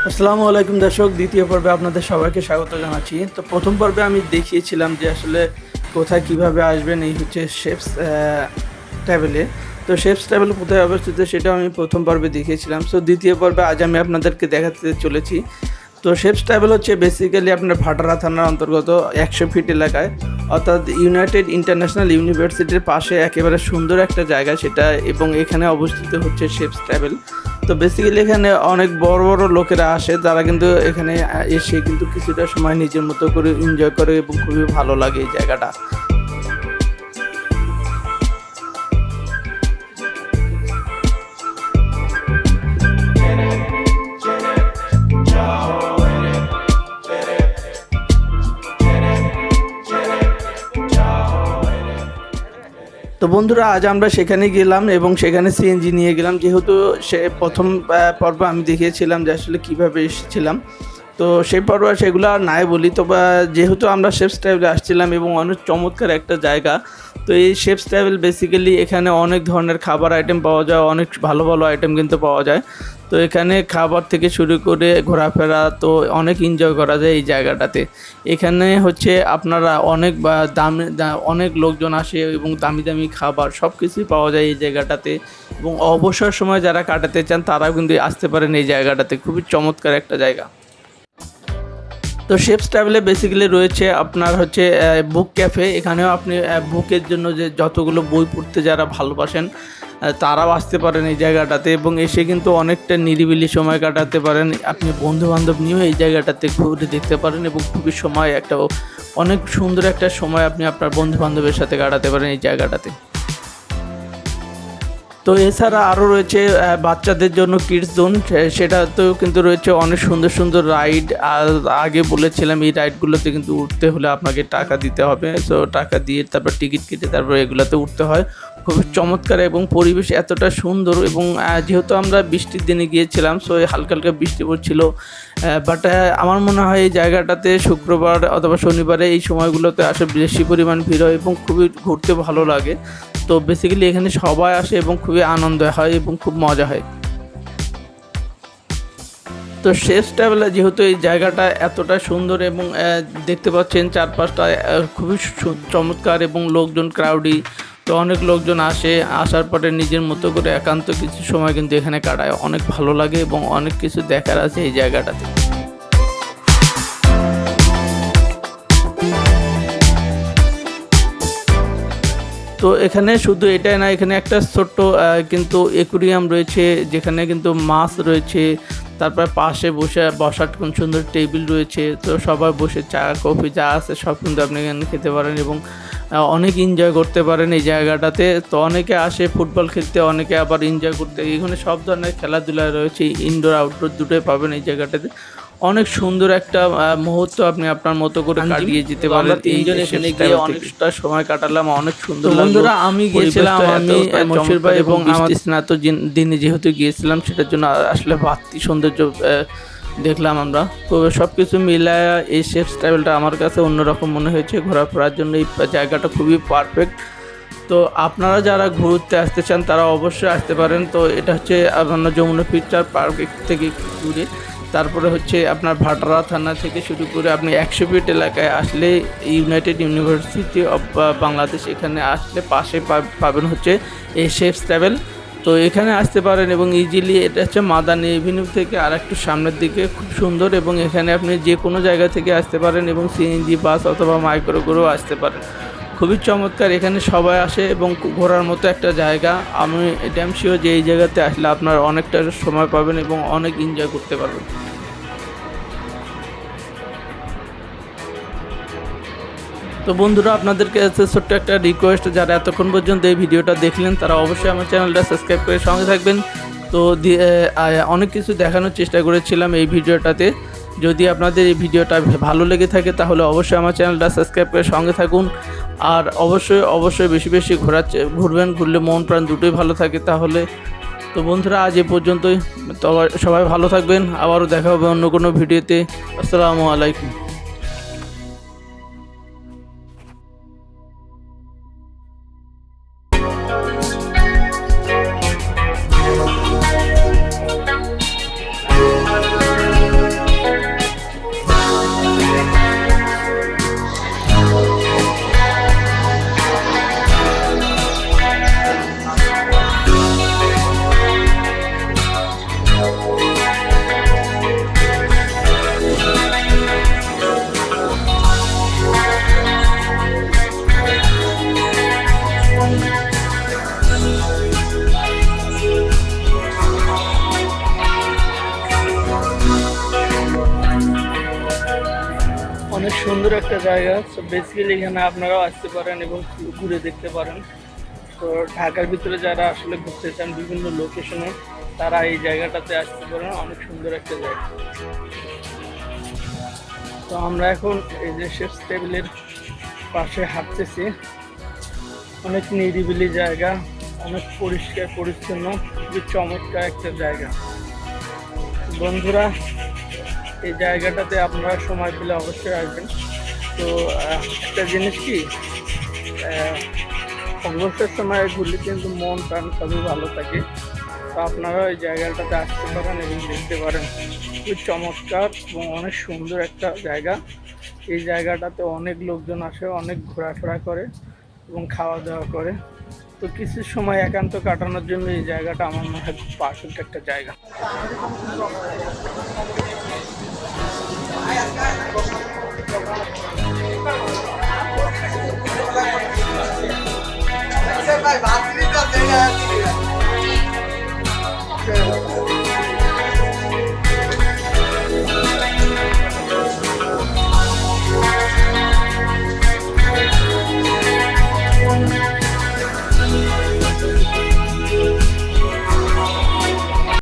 আসসালামু আলাইকুম দর্শক, দ্বিতীয় পর্বে আপনাদের সবাইকে স্বাগত জানাচ্ছি। তো প্রথম পর্বে আমি দেখিয়েছিলাম যে আসলে কোথায় কিভাবে আসবেন, এই হচ্ছে শেফস ট্রাভেলে। তো শেফস ট্রাভেল কোথায় অবস্থিত সেটাও আমি প্রথম পর্বে দেখিয়েছিলাম। সো দ্বিতীয় পর্বে আজ আমি আপনাদেরকে দেখাতে চলেছি। তো শেফস ট্রাভেল হচ্ছে বেসিক্যালি আপনার ভাটারা থানার অন্তর্গত 100 ফিট এলাকায়, অর্থাৎ ইউনাইটেড ইন্টারন্যাশনাল ইউনিভার্সিটির পাশে একেবারে সুন্দর একটা জায়গা সেটা, এবং এখানে অবস্থিত হচ্ছে শেফস ট্রাভেল। তো বেসিক্যালি এখানে অনেক বড় বড় লোকেরা আসে, তারা কিন্তু এখানে এসে কিন্তু কিছুটা সময় নিজের মতো করে এনজয় করে এবং খুবই ভালো লাগে এই জায়গাটা। তো বন্ধুরা, আজ আমরা সেখানে গেলাম এবং সেখানে সিএনজি নিয়ে গেলাম, যেহেতু সে প্রথম পর্ব আমি দেখিয়েছিলাম যে আসলে কীভাবে এসেছিলাম। তো সেই পর্ব সেগুলো আর নাই বলি। তো যেহেতু আমরা শেফস ট্রাভেলে আসছিলাম এবং অনেক চমৎকার একটা জায়গা। তো এই শেফস ট্রাভেল বেসিক্যালি এখানে অনেক ধরনের খাবার আইটেম পাওয়া যায়, অনেক ভালো ভালো আইটেম কিন্তু পাওয়া যায়। তো এখানে খাবার থেকে শুরু করে ঘোরাফেরা তো অনেক এনজয় করা যায় এই জায়গাটাতে। এখানে হচ্ছে আপনারা অনেক অনেক লোকজন আসে এবং দামি দামি খাবার সব কিছুই পাওয়া যায় এই জায়গাটাতে। এবং অবসর সময় যারা কাটাতে চান তারাও কিন্তু আসতে পারেন এই জায়গাটাতে, খুবই চমৎকার একটা জায়গা। তো শেফস ট্রাভেলে বেসিক্যালি রয়েছে আপনার হচ্ছে বুক ক্যাফে। এখানেও আপনি বুকের জন্য যে যতগুলো বই পড়তে যারা ভালোবাসেন তারাও আসতে পারেন এই জায়গাটাতে, এবং এসে কিন্তু অনেকটা নিরিবিলি সময় কাটাতে পারেন। আপনি বন্ধুবান্ধব নিয়েও এই জায়গাটাতে ঘুরে দেখতে পারেন এবং খুবই সময় একটা অনেক সুন্দর একটা সময় আপনি আপনার বন্ধুবান্ধবের সাথে কাটাতে পারেন এই জায়গাটাতে। তো এছাড়া আরও রয়েছে বাচ্চাদের জন্য কিডস জোন, সেটাতেও কিন্তু রয়েছে অনেক সুন্দর সুন্দর রাইড। আর আগে বলেছিলাম এই রাইডগুলোতে কিন্তু উঠতে হলে আপনাকে টাকা দিতে হবে। তো টাকা দিয়ে তারপর টিকিট কেটে তারপর এগুলোতে উঠতে হয়। খুবই চমৎকার এবং পরিবেশ এতটা সুন্দর। এবং যেহেতু আমরা বৃষ্টির দিনে গিয়েছিলাম, সো হালকা হালকা বৃষ্টি পড়ছিল, বাট আমার মনে হয় এই জায়গাটাতে শুক্রবার অথবা শনিবারে এই সময়গুলোতে আসে বেশি পরিমাণ ভিড় হয় এবং খুবই ঘুরতে ভালো লাগে। তো বেসিক্যালি এখানে সবাই আসে এবং খুবই আনন্দ হয় এবং খুব মজা হয়। তো শেফস ট্রাভেলে যেহেতু এই জায়গাটা এতটা সুন্দর এবং দেখতে পাচ্ছেন চারপাশটা খুবই চমৎকার এবং লোকজন ক্রাউডি। তো অনেক লোকজন আসে, আসার পরে নিজের মতো করে একান্ত কিছু সময় কিন্তু এখানে কাটায়, অনেক ভালো লাগে এবং অনেক কিছু দেখার আছে এই জায়গাটাতে। তো এখানে শুধু এটাই না, এখানে একটা ছোট্ট কিন্তু অ্যাকুরিয়াম রয়েছে, যেখানে কিন্তু মাছ রয়েছে। তারপর পাশে বসার কোন সুন্দর টেবিল রয়েছে। তো সবাই বসে চা কফি যা আছে সব কিন্তু আপনি এখানে খেতে পারেন এবং অনেক এনজয় করতে পারেন এই জায়গাটাতে। তো অনেকে আসে ফুটবল খেলতে, অনেকে আবার এনজয় করতে। এখানে সব ধরনের খেলাধুলা রয়েছে, ইনডোর আউটডোর দুটোই পাবেন এই জায়গাটাতে। অনেক সুন্দর একটা মুহূর্ত আপনি আপনার মতো করে কাটিয়ে যেতে পারেন। তিনজন এখানে গিয়ে অনেকটা সময় কাটালাম, অনেক সুন্দর। বন্ধুরা, আমি গিয়েছিলাম, আমি মশির ভাই এবং আমার স্নাত দিনে যেহেতু গিয়েছিলাম, সেটার জন্য আসলে বাড়তি সৌন্দর্য দেখলাম আমরা। তো সব কিছু মিলায় এই শেফস ট্রাভেলটা আমার কাছে অন্যরকম মনে হয়েছে। ঘোরাফেরার জন্য এই জায়গাটা খুবই পারফেক্ট। তো আপনারা যারা ঘুরতে আসতে চান তারা অবশ্যই আসতে পারেন। তো এটা হচ্ছে আপনার যমুনা ফিউচার পার্ক থেকে একটু দূরে। তারপরে হচ্ছে আপনার ভাটারা থানা থেকে শুরু করে আপনি 100 ফিট এলাকায় আসলে ইউনাইটেড ইউনিভার্সিটি অফ বাংলাদেশ, এখানে আসলে পাশে পাবেন হচ্ছে এই শেফস ট্রাভেল। তো এখানে আসতে পারেন এবং ইজিলি এটা হচ্ছে মাদানী এভিনিউ থেকে আর একটু সামনের দিকে, খুব সুন্দর। এবং এখানে আপনি যে কোনো জায়গা থেকে আসতে পারেন এবং সিএনজি বাস অথবা মাইক্রো করেও আসতে পারেন। খুবই চমৎকার, এখানে সবাই আসে এবং ঘোরার মতো একটা জায়গা। আমি ড্যাম শিওর যে এই জায়গাতে আসলে আপনার অনেকটা সময় পাবেন এবং অনেক এনজয় করতে পারবেন। তো বন্ধুরা, আপনাদেরকে ছোট্ট একটা রিকোয়েস্ট, যারা এতক্ষণ পর্যন্ত এই ভিডিওটা দেখলেন তারা অবশ্যই আমার চ্যানেলটা সাবস্ক্রাইব করে সঙ্গে থাকবেন। তো অনেক কিছু দেখানোর চেষ্টা করেছিলাম এই ভিডিওটাতে। যদি আপনাদের এই ভিডিওটা ভালো লেগে থাকে তাহলে অবশ্যই আমার চ্যানেলটা সাবস্ক্রাইব করে সঙ্গে থাকুন। আর অবশ্যই বেশি বেশি ঘুরবেন, ঘুরলে মন প্রাণ দুটোই ভালো থাকে তাহলে। তো বন্ধুরা, আজ এ পর্যন্তই। তো সবাই ভালো থাকবেন, আবারও দেখা হবে অন্য কোনো ভিডিওতে। আসসালামু আলাইকুম। অনেক সুন্দর একটা জায়গা। তো বেসিক্যালি এখানে আপনারাও আসতে পারেন এবং ঘুরে দেখতে পারেন। তো ঢাকার ভিতরে যারা আসলে ঘুরতে চান বিভিন্ন লোকেশনে, তারা এই জায়গাটাতে আসতে পারেন। অনেক সুন্দর একটা জায়গা। তো আমরা এখন এই যে শেফস টেবিলের পাশে হাঁটতেছি। অনেক নিরিবিলি জায়গা, অনেক পরিষ্কার পরিচ্ছন্ন, খুবই চমৎকার একটা জায়গা। বন্ধুরা, এই জায়গাটাতে আপনারা সময় পেলে অবশ্যই আসবেন। তো একটা জিনিস কি, অবসর সময় ঘুরলে কিন্তু মন প্রাণ সবই ভালো থাকে। তো আপনারা ওই জায়গাটাতে আসতে পারেন এবং দেখতে পারেন। খুবই চমৎকার এবং অনেক সুন্দর একটা জায়গা। এই জায়গাটাতে অনেক লোকজন আসে, অনেক ঘোরাফেরা করে এবং খাওয়া দাওয়া করে। তো কিছু সময় একান্ত কাটানোর জন্য এই জায়গাটা আমার মনে হয় খুব পারফেক্ট একটা জায়গা। ভাই বাদ দিতে